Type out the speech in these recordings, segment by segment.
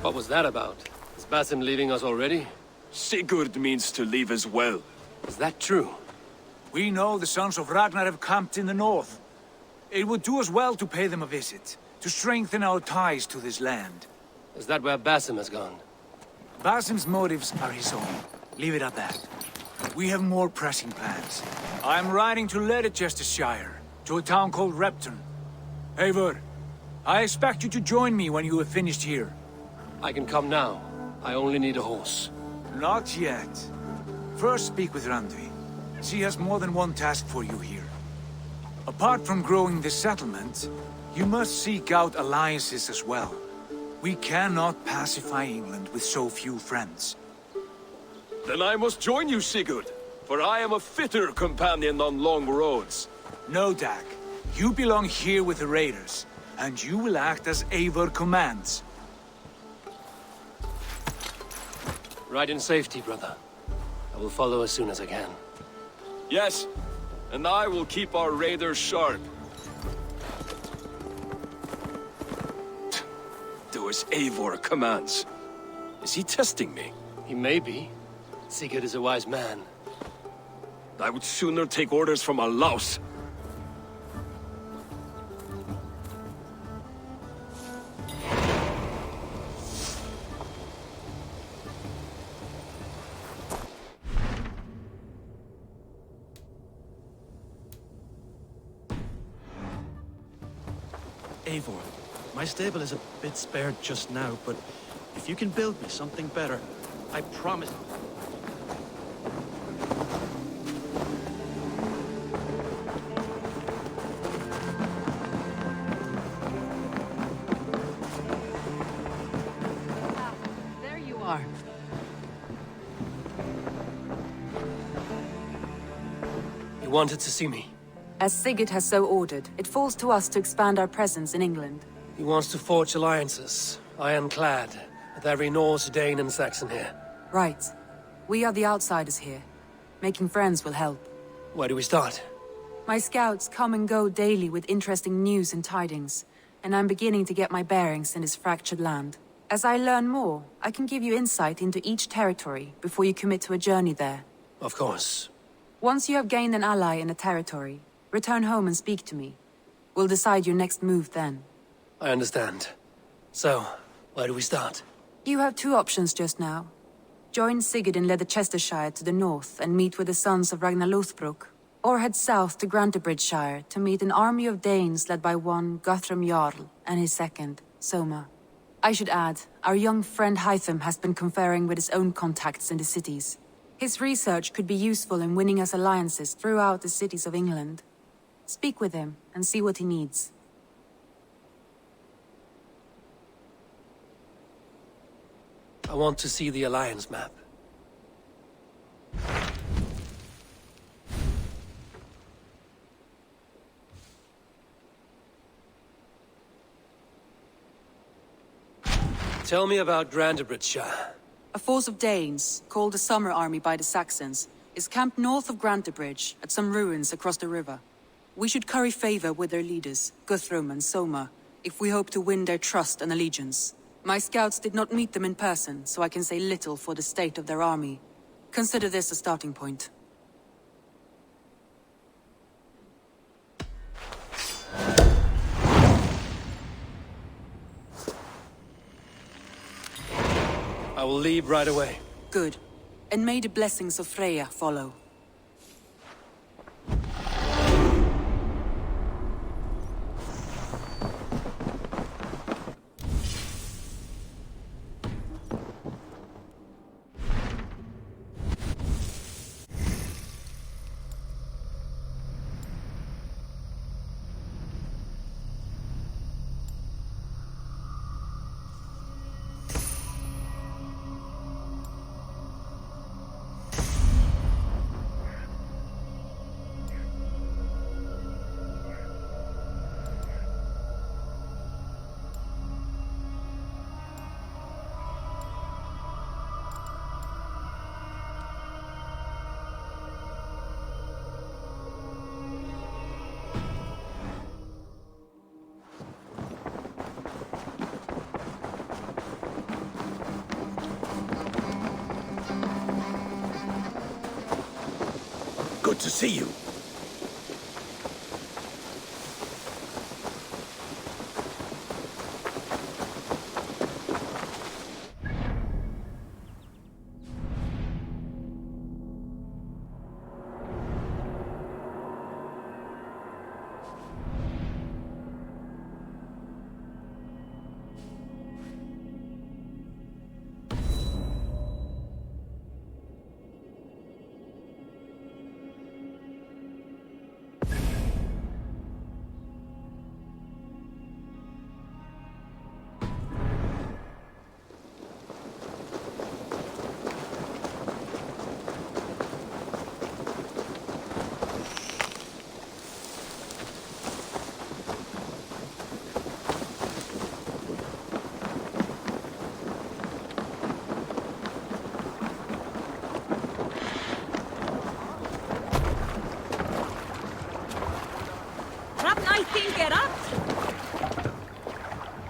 What was that about? Is Basim leaving us already? Sigurd means to leave as well. Is that true? We know the sons of Ragnar have camped in the north. It would do us well to pay them a visit, to strengthen our ties to this land. Is that where Basim has gone? Basim's motives are his own. Leave it at that. We have more pressing plans. I'm riding to Leicestershire, to a town called Repton. Eivor, I expect you to join me when you have finished here. I can come now. I only need a horse. Not yet. First speak with Randvi. She has more than one task for you here. Apart from growing this settlement, you must seek out alliances as well. We cannot pacify England with so few friends. Then I must join you, Sigurd, for I am a fitter companion on long roads. No, Dag. You belong here with the raiders, and you will act as Eivor commands. Ride in safety, brother. I will follow as soon as I can. Yes, and I will keep our raiders sharp. Do as Eivor commands. Is he testing me? He may be. Sigurd is a wise man. I would sooner take orders from a louse. Eivor, my stable is a bit spared just now, but if you can build me something better, I promise... There you are. You wanted to see me? As Sigurd has so ordered, it falls to us to expand our presence in England. He wants to forge alliances, ironclad, with every Norse, Dane and Saxon here. Right. We are the outsiders here. Making friends will help. Where do we start? My scouts come and go daily with interesting news and tidings, and I'm beginning to get my bearings in this fractured land. As I learn more, I can give you insight into each territory before you commit to a journey there. Of course. Once you have gained an ally in a territory, return home and speak to me. We'll decide your next move then. I understand. So, where do we start? You have two options just now. Join Sigurd in Leicestershire to the north and meet with the sons of Ragnar Lothbrok, or head south to Grantebridgesshire to meet an army of Danes led by one Guthrum Jarl and his second, Soma. I should add, our young friend Hytham has been conferring with his own contacts in the cities. His research could be useful in winning us alliances throughout the cities of England. Speak with him and see what he needs. I want to see the alliance map. Tell me about Grantebridgesshire. A force of Danes, called the Summer Army by the Saxons, is camped north of Grantebridge at some ruins across the river. We should curry favor with their leaders, Guthrum and Soma, if we hope to win their trust and allegiance. My scouts did not meet them in person, so I can say little for the state of their army. Consider this a starting point. I will leave right away. Good. And may the blessings of Freya follow. Good to see you.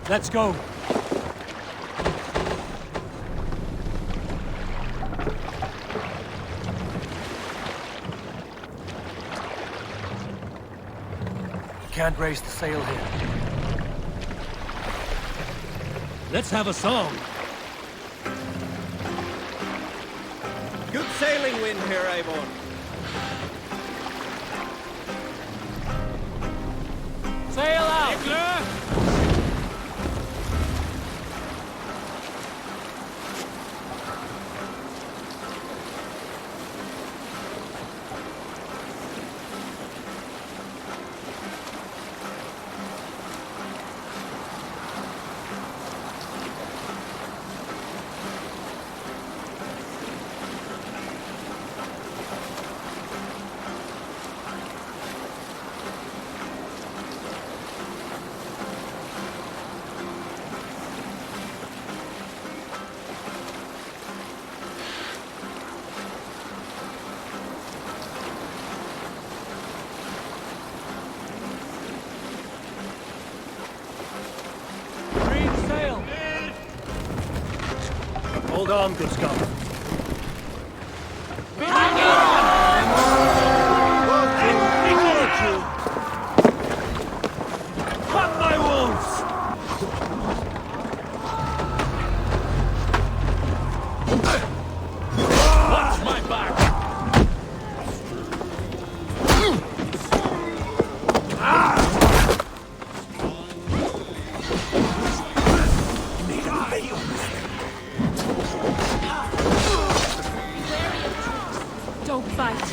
Let's go. Can't raise the sail here. Let's have a song. Good sailing wind here, Eivor. Sail out! Hold on, good Scott. Fuck my wolves! Watch my back! Don't bite.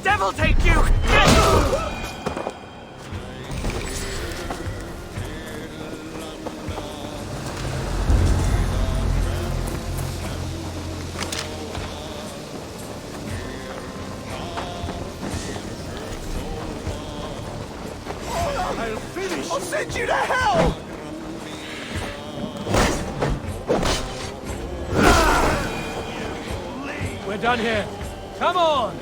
Devil take you! I'll send you to hell! We're done here. Come on!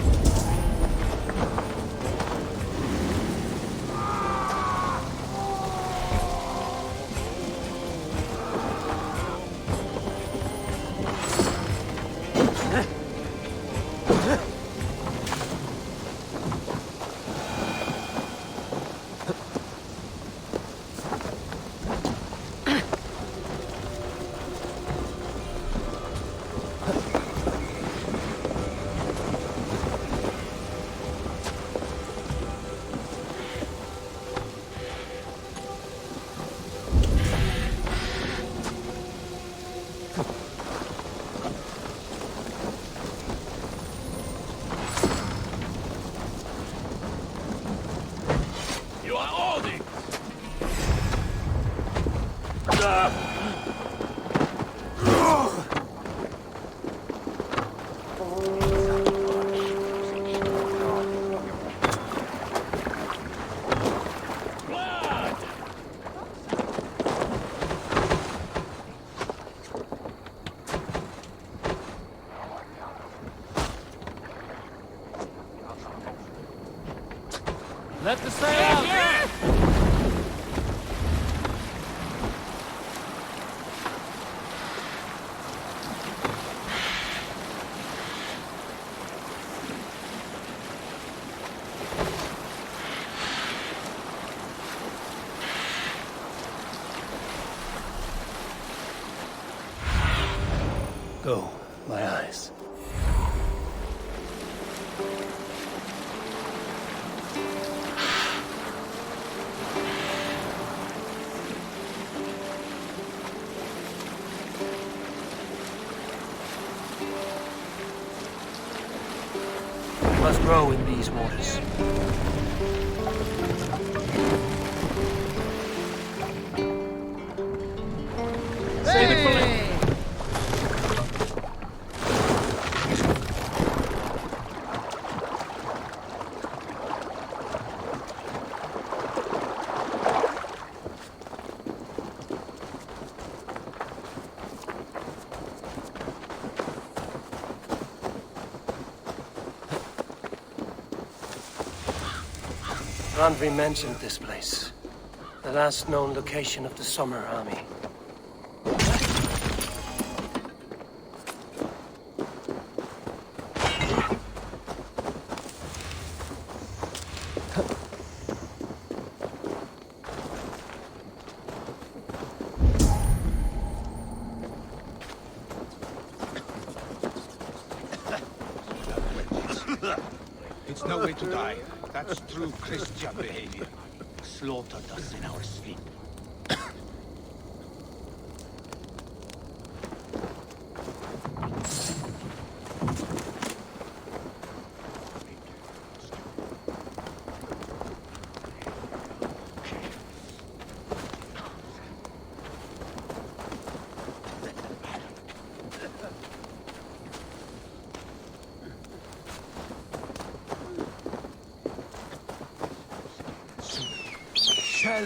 You are Odin! Let the sail Go, my eyes. We must row in these waters. Save it for later. Randvi mentioned this place. The last known location of the Summer Army. It's no way to die. That's true Christian behavior. Slaughtered us in our sleep.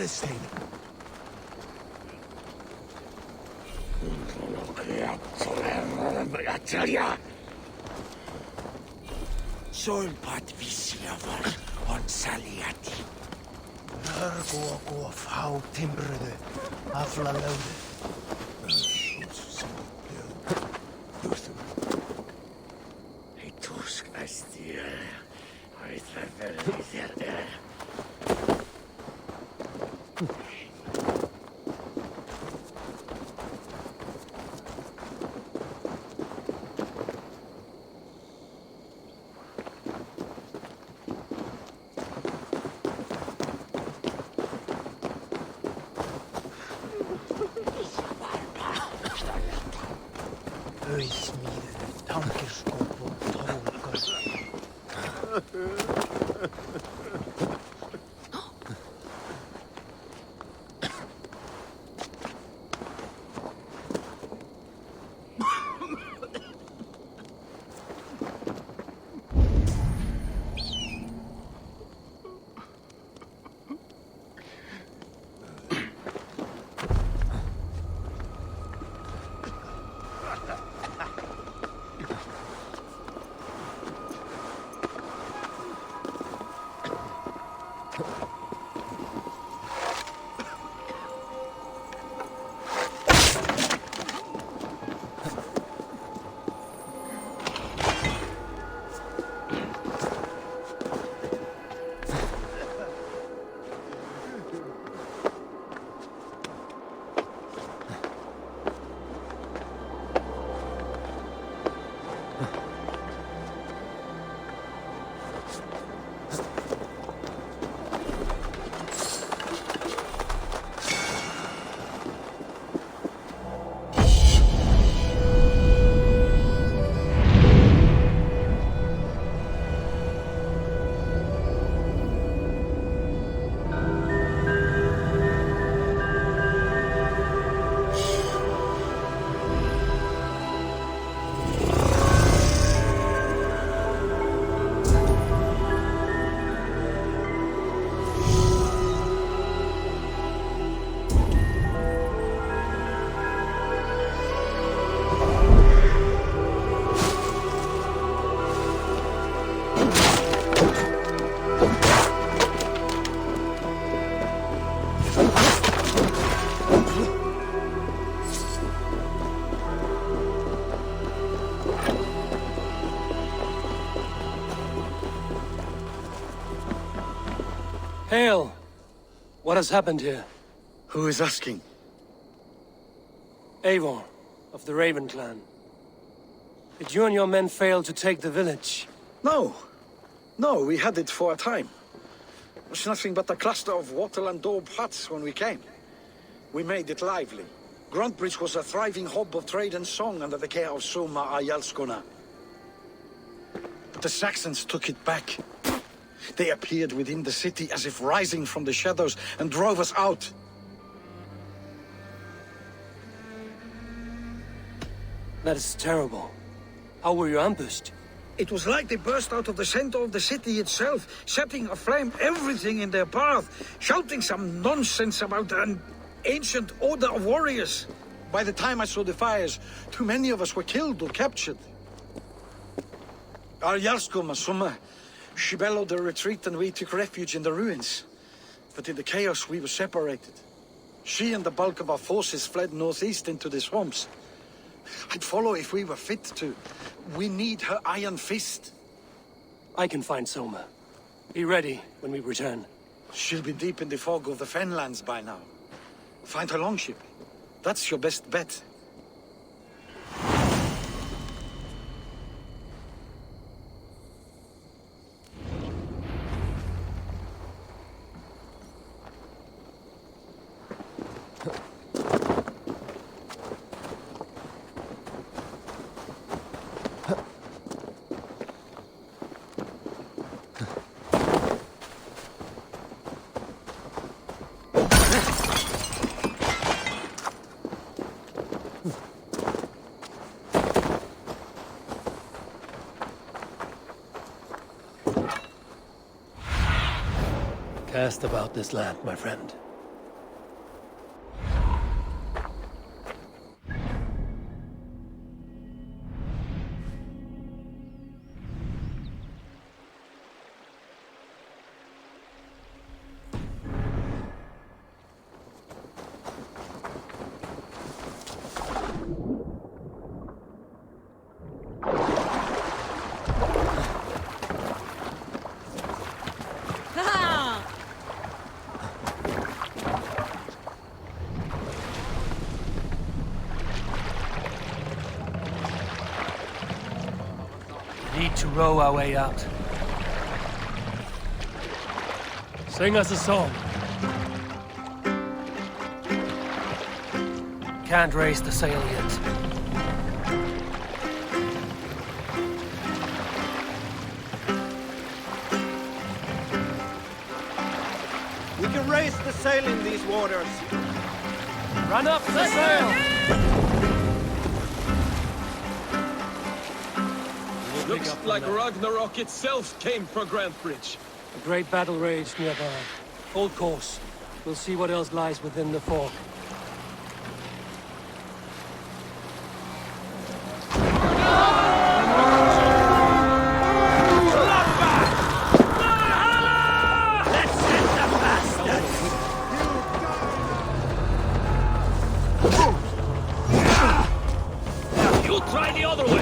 Sýnin. Solpat visjavar on saliati. Nörgågå fau timbrede, afla laude. Tusk astia. I travel What has happened here? Who is asking? Eivor, of the Raven clan. Did you and your men fail to take the village? No. No, we had it for a time. It was nothing but a cluster of wattle and daub huts when we came. We made it lively. Gruntbridge was a thriving hub of trade and song under the care of Soma Ayalskona. But the Saxons took it back. They appeared within the city as if rising from the shadows and drove us out. That is terrible. How were you ambushed? It was like they burst out of the center of the city itself, setting aflame everything in their path, shouting some nonsense about an ancient order of warriors. By the time I saw the fires, too many of us were killed or captured. Our Jarlskoma, Soma, she bellowed a retreat and we took refuge in the ruins. But in the chaos we were separated. She and the bulk of our forces fled northeast into the swamps. I'd follow if we were fit to. We need her iron fist. I can find Soma. Be ready when we return. She'll be deep in the fog of the Fenlands by now. Find her longship. That's your best bet. Cast about this land, my friend. Need to row our way out. Sing us a song. Can't raise the sail yet. We can raise the sail in these waters. Run up the sail! Looks like Ragnarok itself came for Grantbridge. A great battle raged nearby. Hold course. We'll see what else lies within the fog. You try the other way!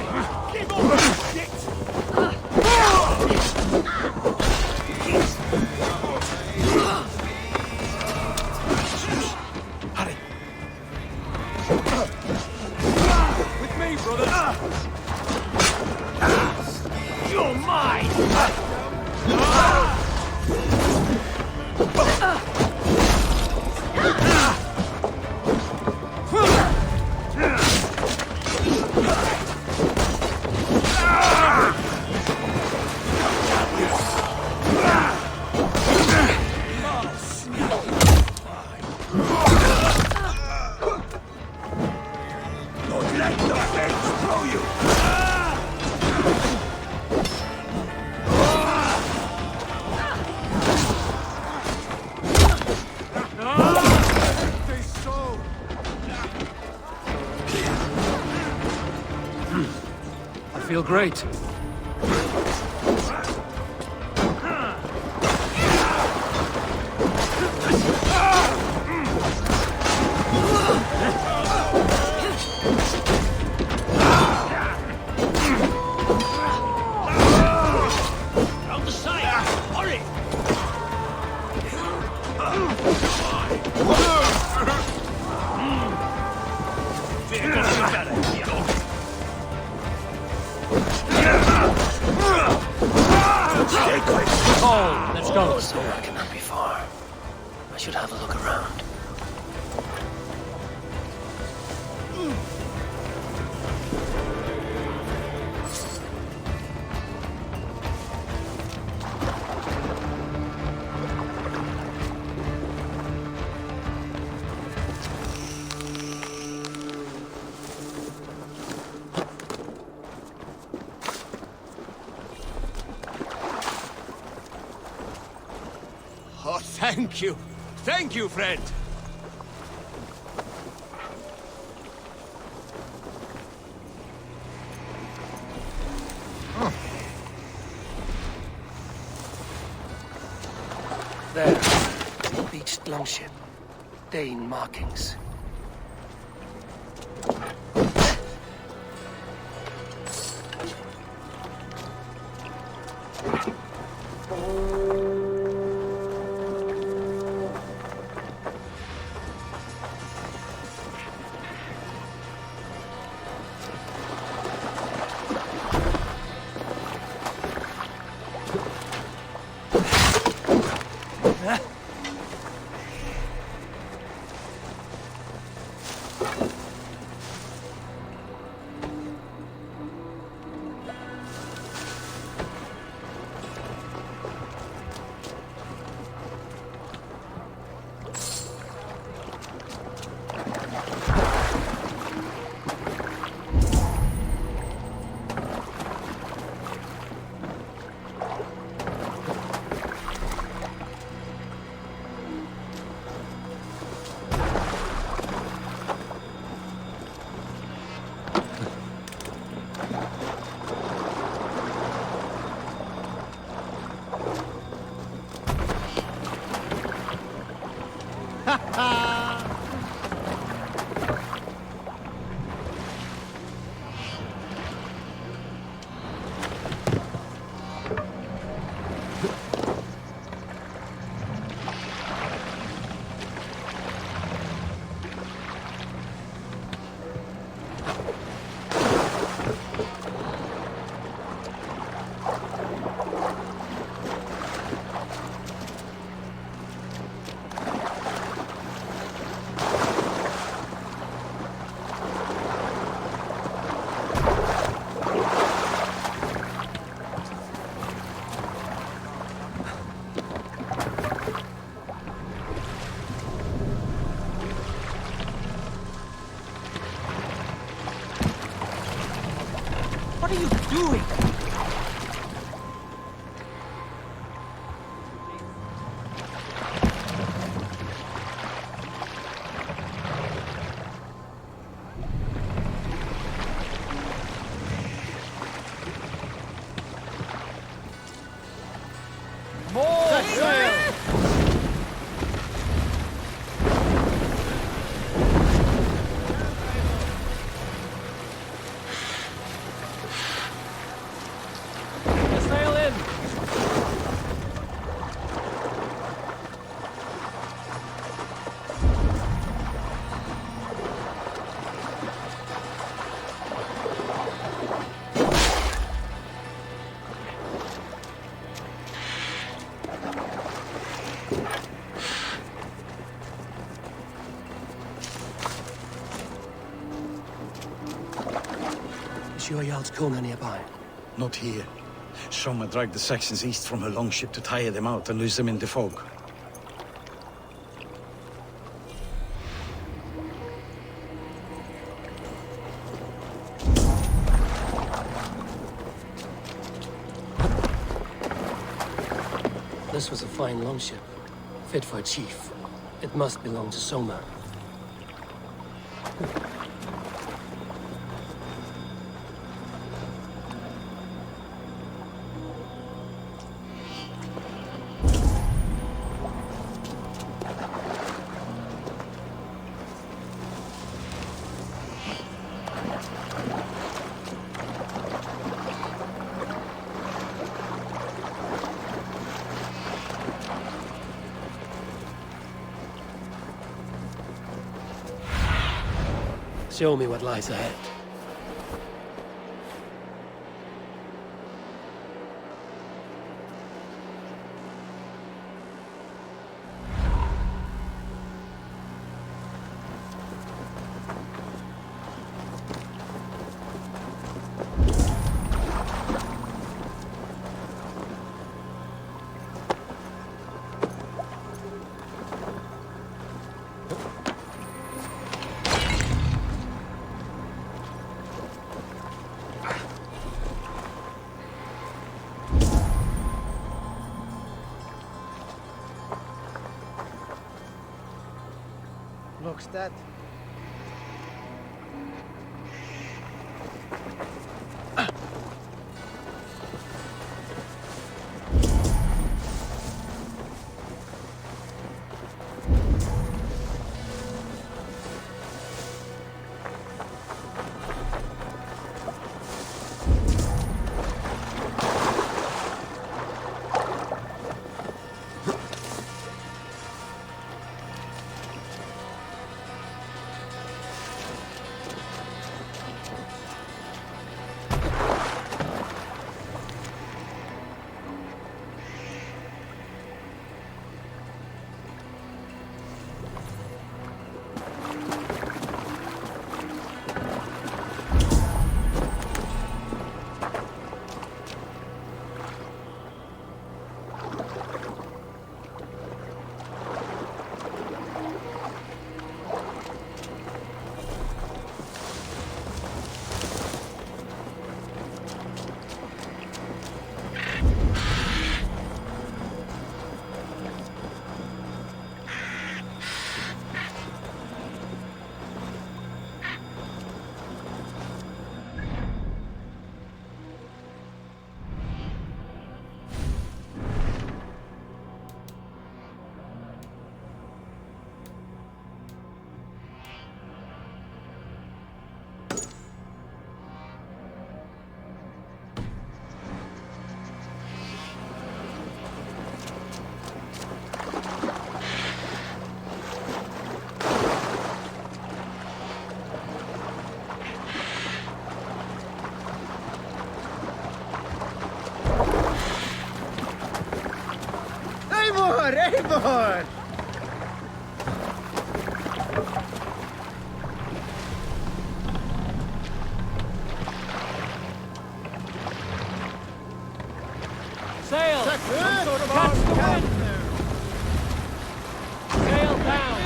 I feel great. Round the side! Hurry! Oh, let's go. Somewhere cannot be far. I should have a look around. Oh, thank you. Thank you, friend. There. Beached longship. Dane markings. What are you doing? More sail! Sail in! Is your Jarl's Kuna nearby? Not here. Soma dragged the Saxons east from her longship to tire them out and lose them in the fog. This was a fine longship, fit for a chief. It must belong to Soma. Show me what lies ahead. Looks that. Eivor! Sail! Catch the wind! Sail down!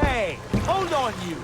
Hey, hold on you!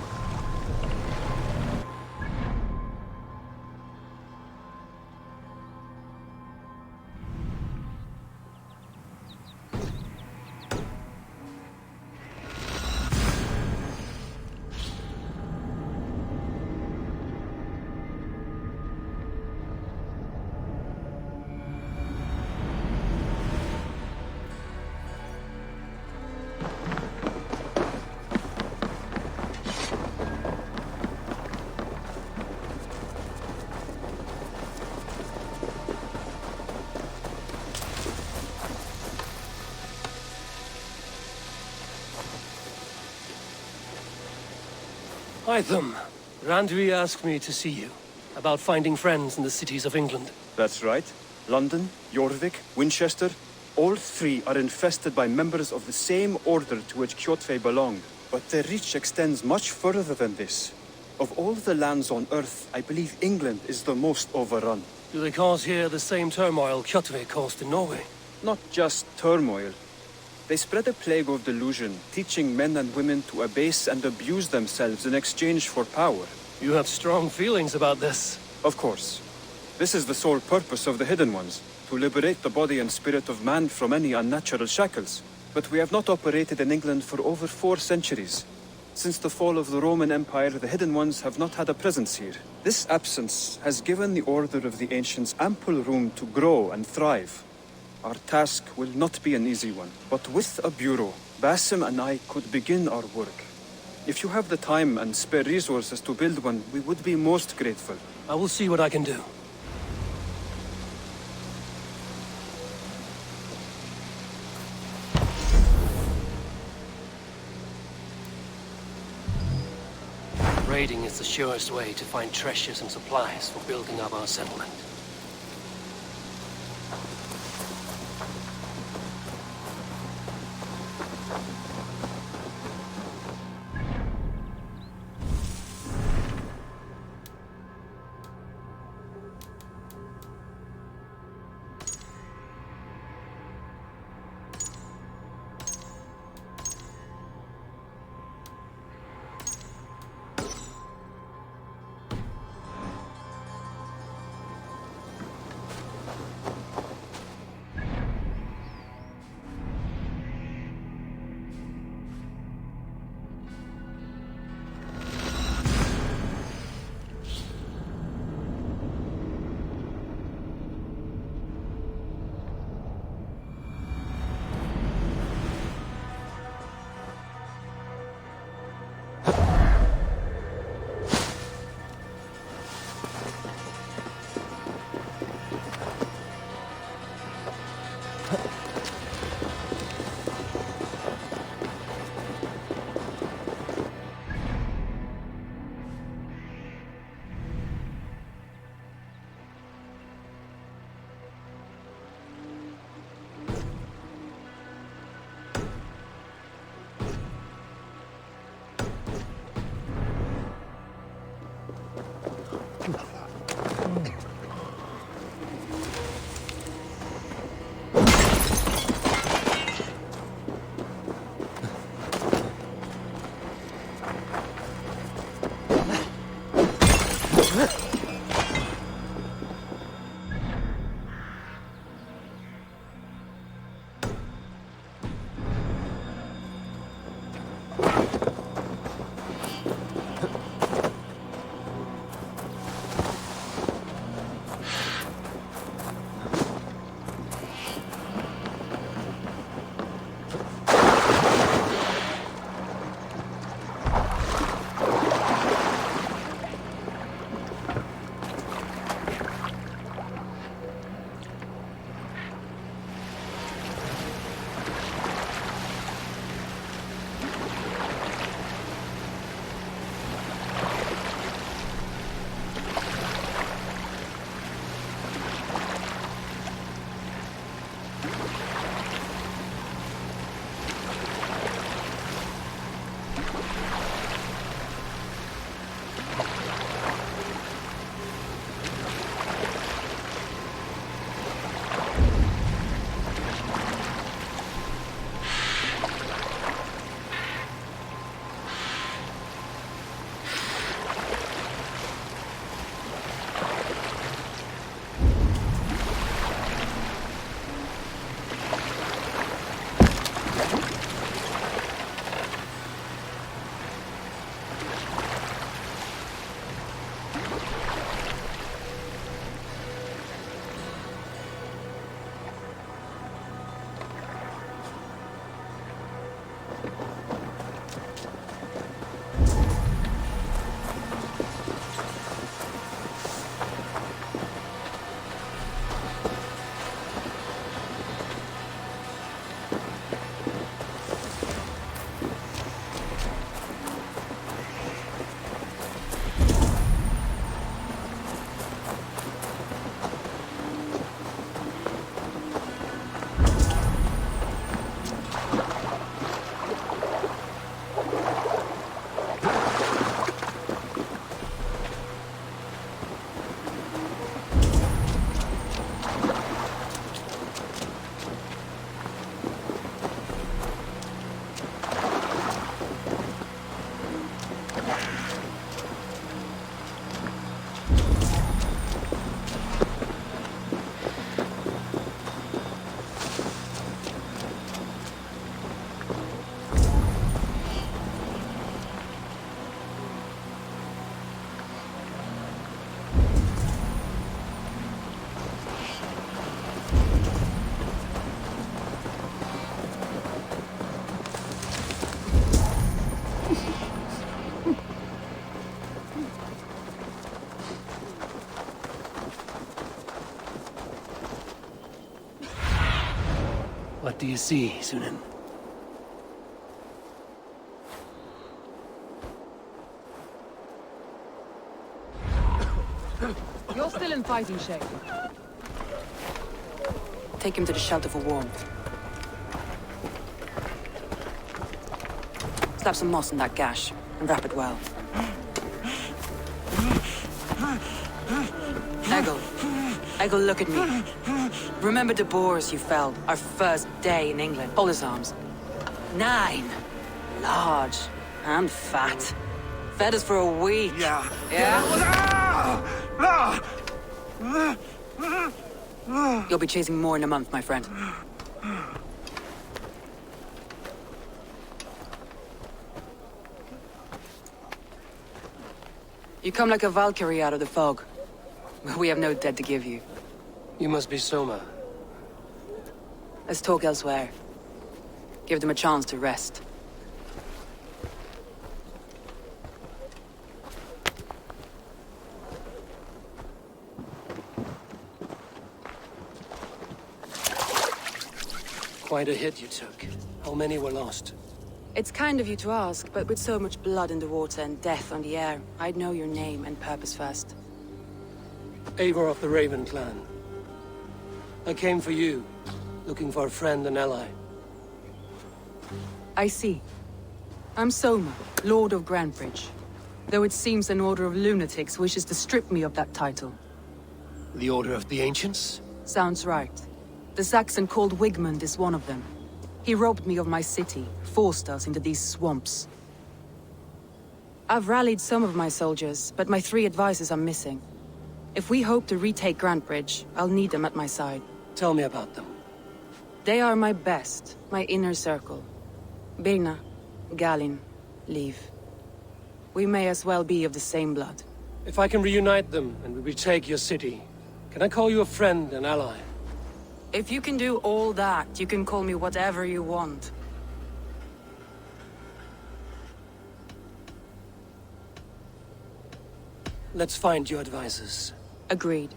Hytham, Randvi asked me to see you about finding friends in the cities of England. That's right. London, Jorvik, Winchester, all three are infested by members of the same order to which Kjotve belonged. But their reach extends much further than this. Of all the lands on Earth, I believe England is the most overrun. Do they cause here the same turmoil Kjotve caused in Norway? Not just turmoil. They spread a plague of delusion, teaching men and women to abase and abuse themselves in exchange for power. You have strong feelings about this. Of course. This is the sole purpose of the Hidden Ones, to liberate the body and spirit of man from any unnatural shackles. But we have not operated in England for over 4 centuries. Since the fall of the Roman Empire, the Hidden Ones have not had a presence here. This absence has given the Order of the Ancients ample room to grow and thrive. Our task will not be an easy one, but with a bureau, Basim and I could begin our work. If you have the time and spare resources to build one, we would be most grateful. I will see what I can do. Trading is the surest way to find treasures and supplies for building up our settlement. What do you see, Sýnin? in fighting shape. Take him to the shelter for warmth. Slap some moss in that gash, and wrap it well. Egil, look at me. Remember the boars you felled, our first day in England? Hold his arms. 9. Large and fat. Fed us for a week. Yeah? You'll be chasing more in a month, my friend. You come like a Valkyrie out of the fog. But we have no dead to give you. You must be Soma. Let's talk elsewhere. Give them a chance to rest. Quite a hit you took. How many were lost? It's kind of you to ask, but with so much blood in the water and death on the air, I'd know your name and purpose first. Eivor of the Raven clan. I came for you, looking for a friend and ally. I see. I'm Soma, Lord of Grantebridge. Though it seems an order of lunatics wishes to strip me of that title. The Order of the Ancients? Sounds right. The Saxon called Wigmund is one of them. He robbed me of my city, forced us into these swamps. I've rallied some of my soldiers, but my 3 advisors are missing. If we hope to retake Grantebridge, I'll need them at my side. Tell me about them. They are my best, my inner circle. Birna, Galin, Liv. We may as well be of the same blood. If I can reunite them and we retake your city, can I call you a friend and ally? If you can do all that, you can call me whatever you want. Let's find your advisors. Agreed.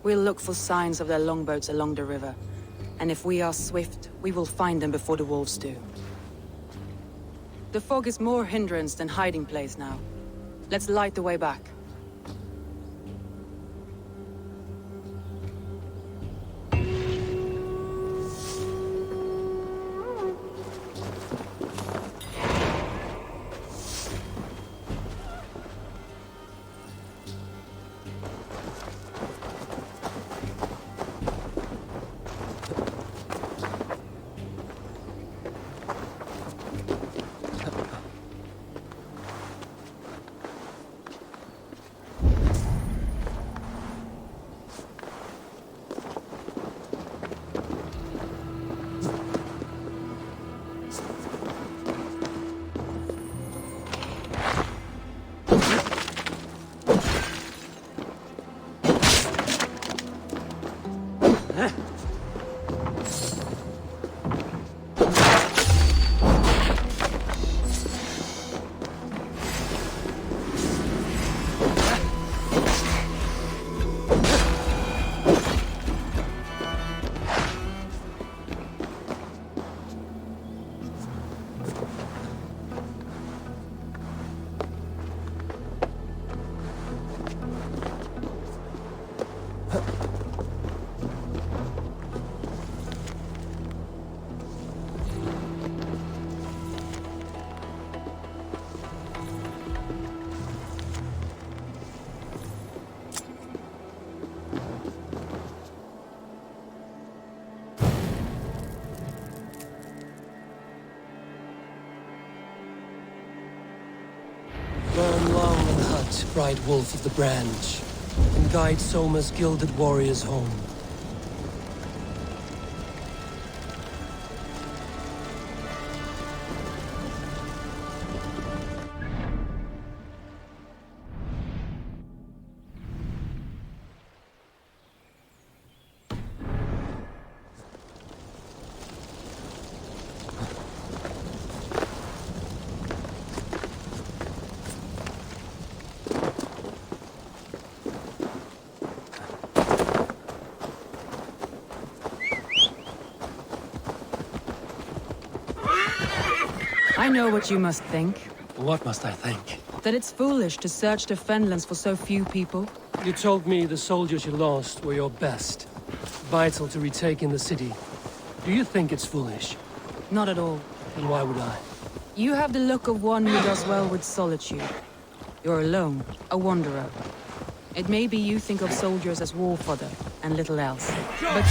We'll look for signs of their longboats along the river. And if we are swift, we will find them before the wolves do. The fog is more hindrance than hiding place now. Let's light the way back. Burn long in the hut, bright wolf of the branch, and guide Soma's gilded warriors home. I know what you must think. What must I think? That it's foolish to search the Fenlands for so few people. You told me the soldiers you lost were your best. Vital to retaking the city. Do you think it's foolish? Not at all. Then why would I? You have the look of one who does well with solitude. You're alone, a wanderer. It may be you think of soldiers as war fodder, and little else. But...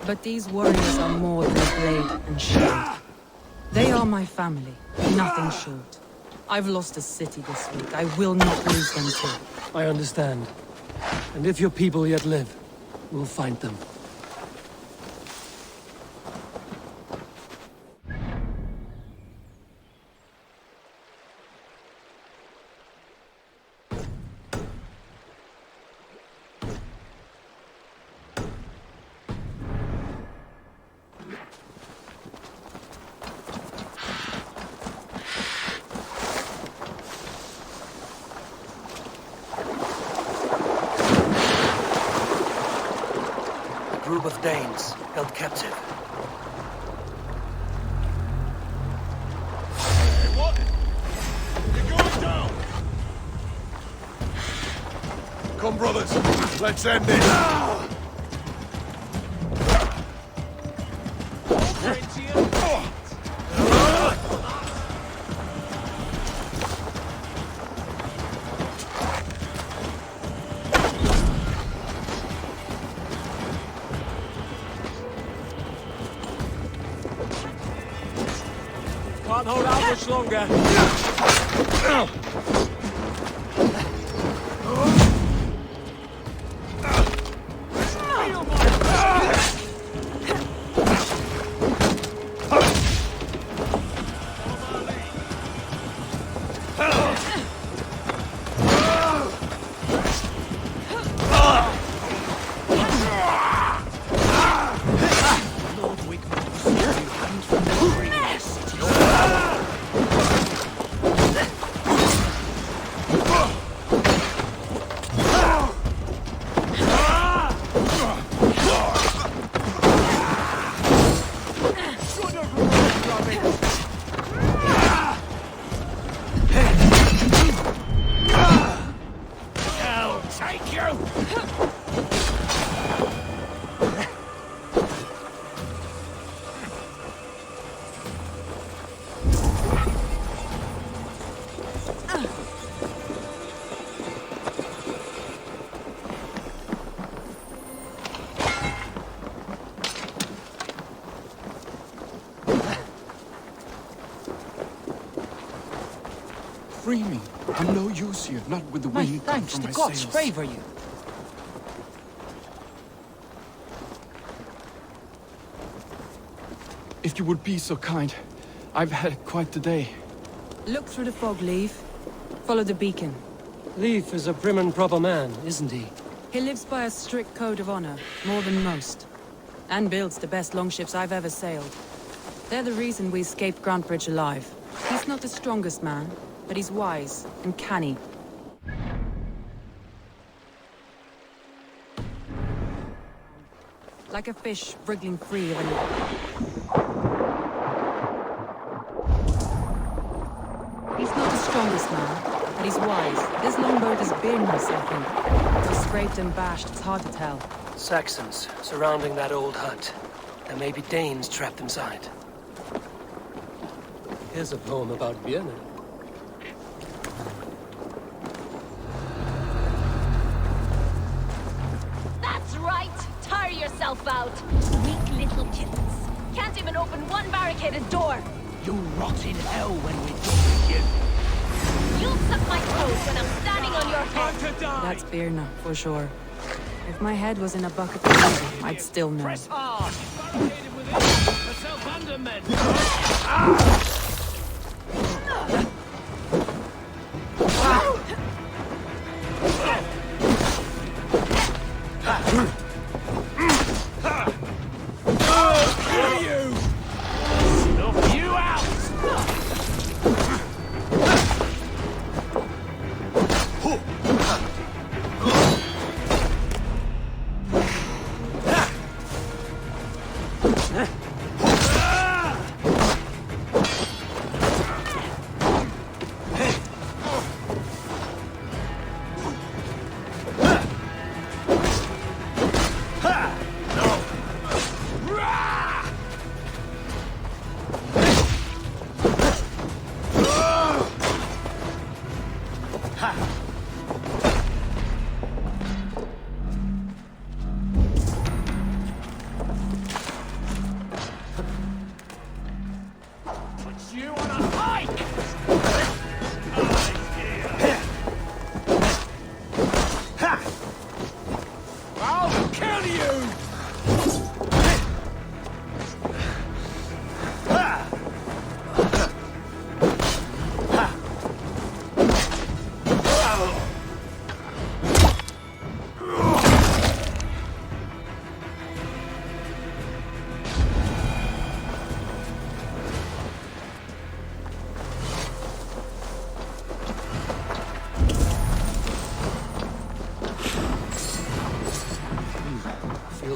But these warriors are more than a blade and shield. They are my family, nothing short. I've lost a city this week. I will not lose them too. I understand. And if your people yet live, we'll find them. Group of Danes held captive. Hey, what? You're going down! Come, brothers, let's end it! Can't hold out much longer. Free me. I'm no use here, not with the My wind come thanks, from the my gods sails. favor you. If you would be so kind, I've had quite the day. Look through the fog, Leif. Follow the beacon. Leif is a prim and proper man, isn't he? He lives by a strict code of honor, more than most. And builds the best longships I've ever sailed. They're the reason we escaped Grantebridge alive. He's not the strongest man, but he's wise and canny. Like a fish wriggling free of an... He's not the strongest man, but he's wise. This longboat is Birn's, I think. Though scraped and bashed, it's hard to tell. Saxons surrounding that old hut. There may be Danes trapped inside. Here's a poem about Björn. That's right! Tire yourself out! Weak little kittens. Can't even open one barricaded door! You rot in hell when we're done with you. You'll suck my toes when I'm standing on your head! That's Birna, for sure. If my head was in a bucket of water, I'd still know. Press hard! Barricaded within! The self-under men!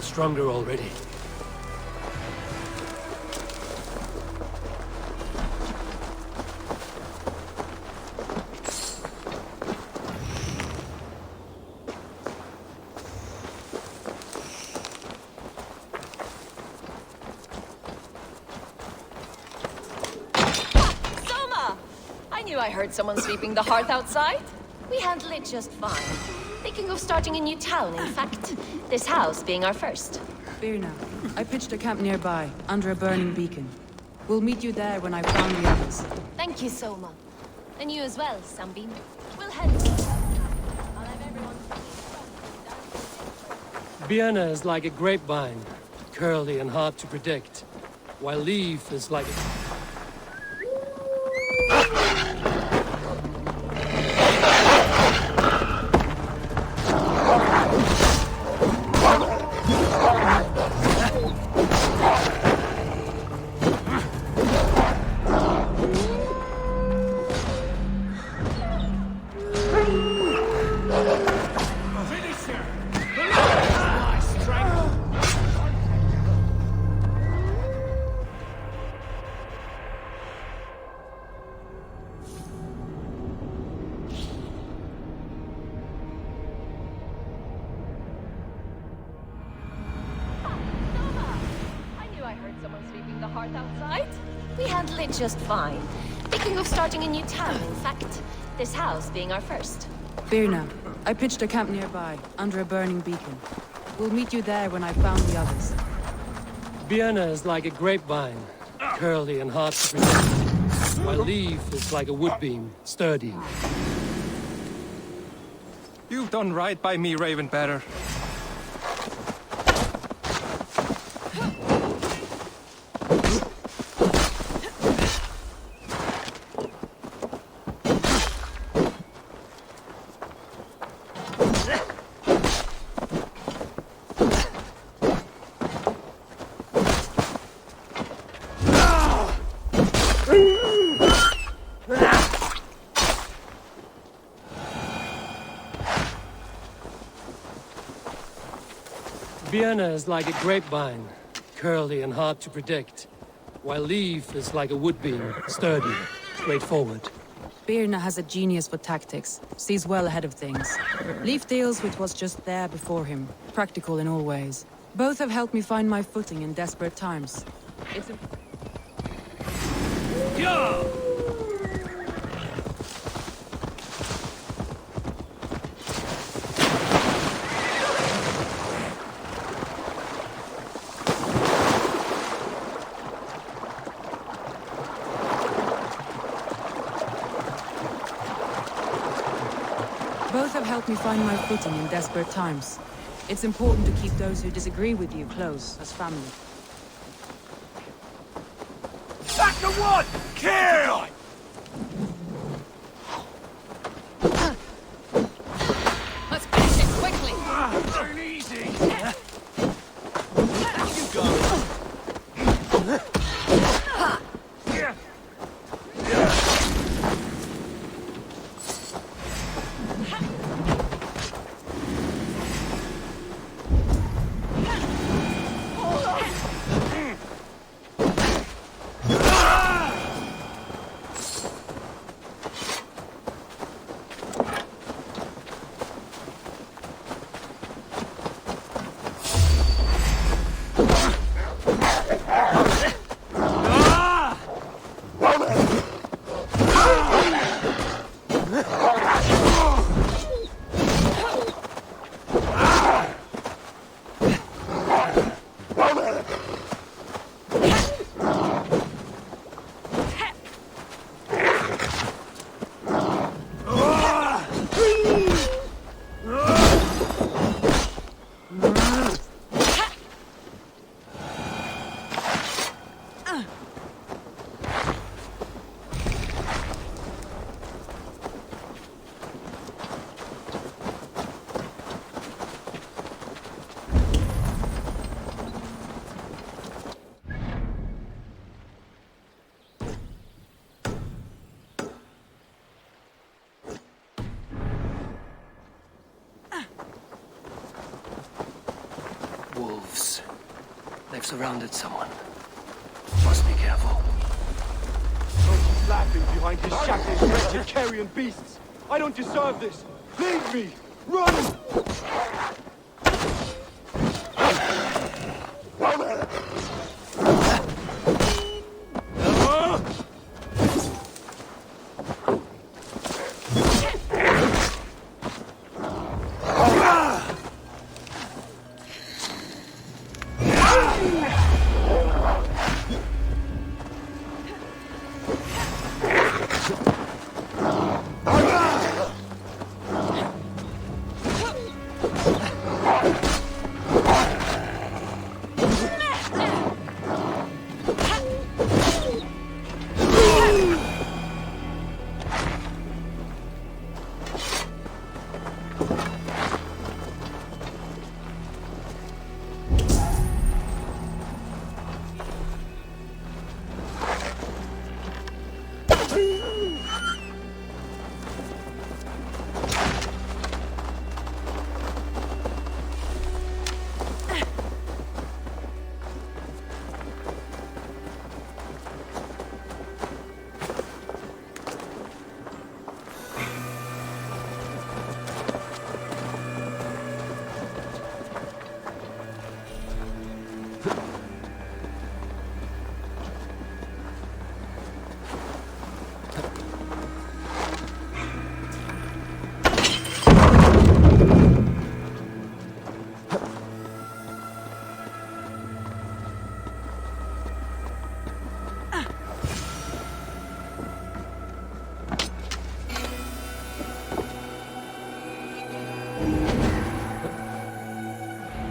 Stronger already. Soma! I knew I heard someone sweeping the hearth outside. We handle it just fine. Thinking of starting a new town, in fact. This house being our first. Birna, I pitched a camp nearby, under a burning beacon. We'll meet you there when I've found the others. Thank you, Soma. And you as well, Sunbeam. We'll head... I'll have everyone... Birna is like a grapevine, curly and hard to predict, while Leaf is like... Just fine. Thinking of starting a new town, in fact. This house being our first. Birna, I pitched a camp nearby, under a burning beacon. We'll meet you there when I've found the others. Birna is like a grapevine, curly and hard to predict, while Leaf is like a woodbeam, sturdy. You've done right by me, Ravenbearer. Birna is like a grapevine, curly and hard to predict, while Leaf is like a woodbeam, sturdy, straightforward. Birna has a genius for tactics, sees well ahead of things. Leaf deals with what's just there before him, practical in all ways. Both have helped me find my footing in desperate times. It's a... Both have helped me find my footing in desperate times. It's important to keep those who disagree with you close, as family. Back to one! Kill! Let's finish it quickly! Turn easy! You go! Wolves. They've surrounded someone. Must be careful. He's laughing behind his shackles, wretched carrion beasts! I don't deserve this! Leave me! Run!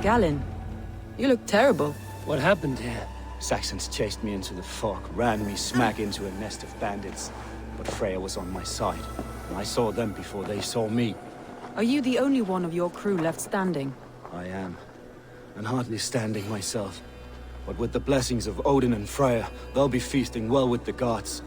Galen, you look terrible. What happened here? Saxons chased me into the fog, ran me smack into a nest of bandits. But Freya was on my side, and I saw them before they saw me. Are you the only one of your crew left standing? I am, and hardly standing myself. But with the blessings of Odin and Freya, they'll be feasting well with the gods.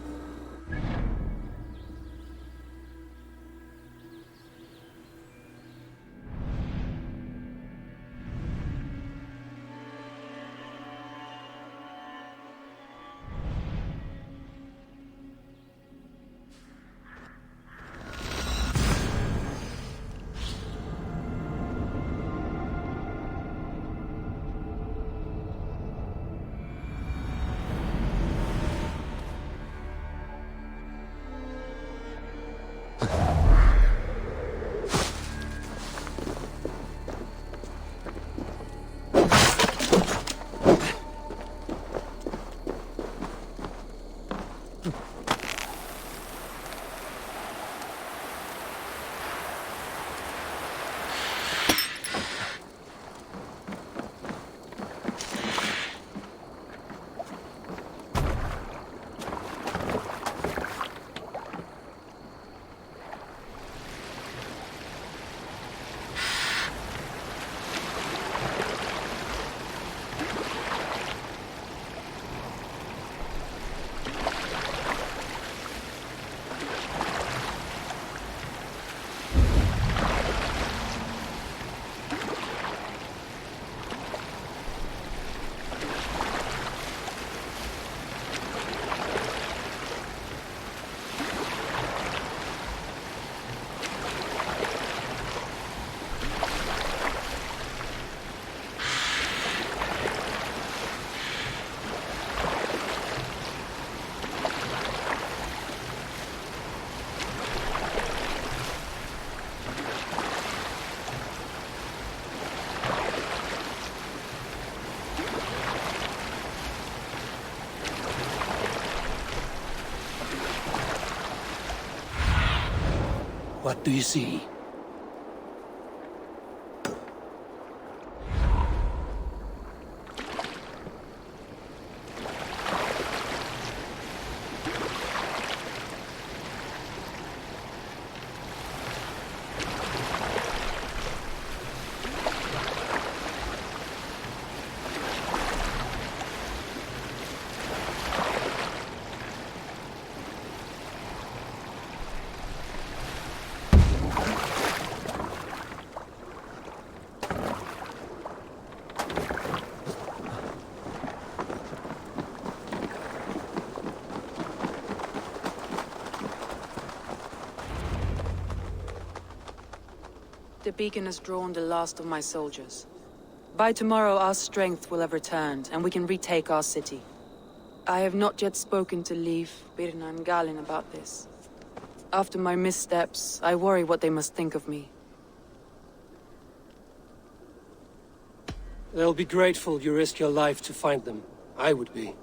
What do you see? beacon has drawn the last of my soldiers. By tomorrow our strength will have returned, and we can retake our city. I have not yet spoken to Leif, Birna and Galinn about this. After my missteps, I worry what they must think of me. They'll be grateful you risked your life to find them. I would be.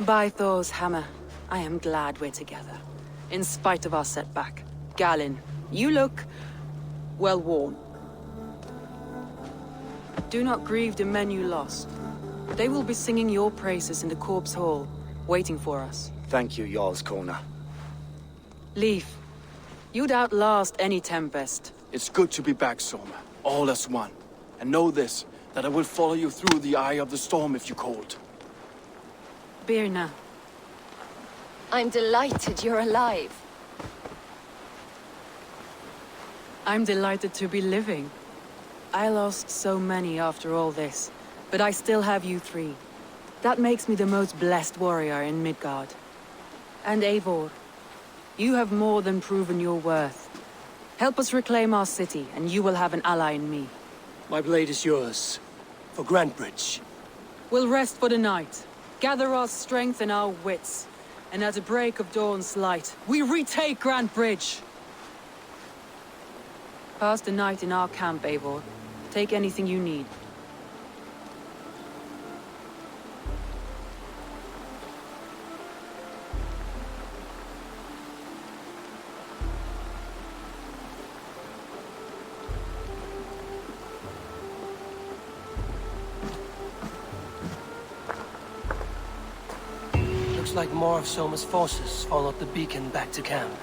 By Thor's hammer, I am glad we're together. In spite of our setback. Galinn, you look... well worn. Do not grieve the men you lost. They will be singing your praises in the Corpse Hall, waiting for us. Thank you, Jarl's Corner. Leif, you'd outlast any tempest. It's good to be back, Soma. All as one. And know this, that I will follow you through the eye of the storm if you called. Birna. I'm delighted you're alive. I'm delighted to be living. I lost so many after all this, but I still have you three. That makes me the most blessed warrior in Midgard. And Eivor, you have more than proven your worth. Help us reclaim our city, and you will have an ally in me. My blade is yours. For Grantebridge. We'll rest for the night. Gather our strength and our wits. And at the break of dawn's light, we retake Grantebridge! Pass the night in our camp, Eivor. Take anything you need. Looks like more of Soma's forces followed the beacon back to camp.